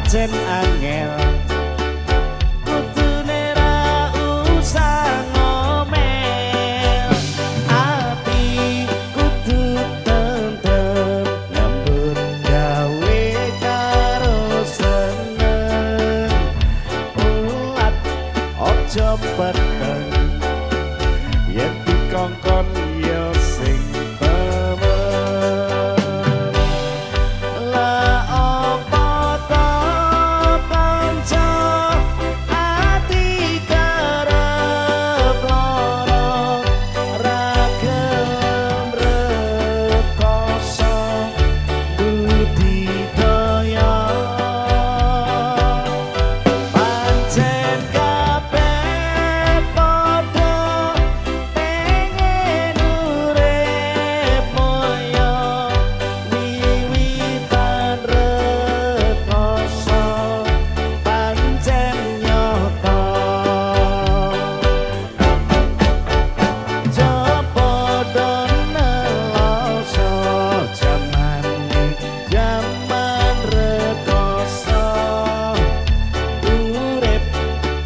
pancen angel kudune ra usah ngomel ati kudu tentrem nyambut gawe karo seneng ulat ojo peteng yen dikongkon ya sing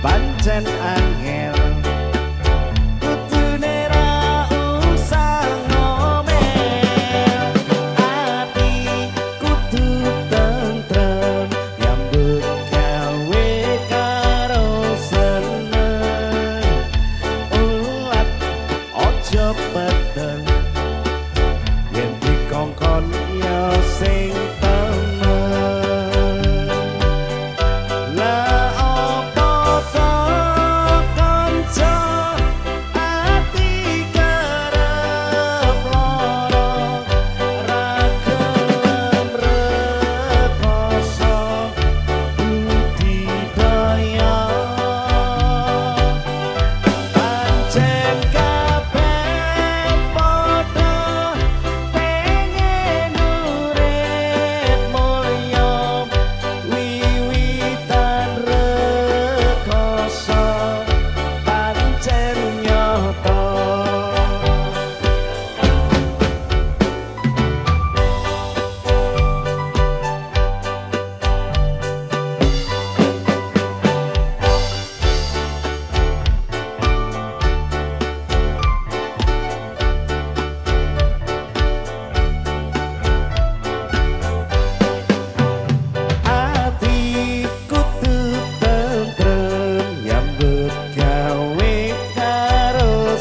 pancen angel kudune ra usah ngomel ati kudu tentrem nyambut gawe karo seneng ulat ojo peteng yen dikongkon ya sing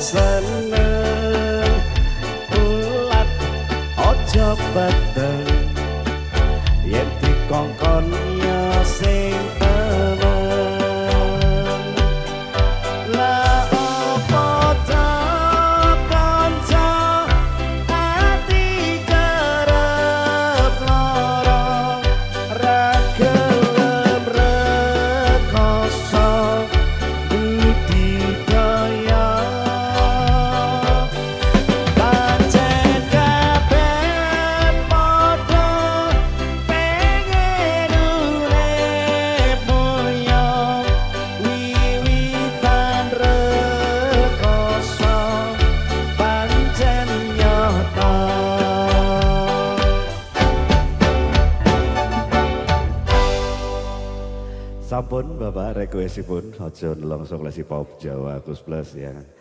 seneng ulat ojo peteng yen dikongkon ya sing teneng la opo to kanca ati kerep lara ra gelem rekoso budidaya Sampun Bapak requestipun aja langsung lesi pop Jawa Kus Plus ya.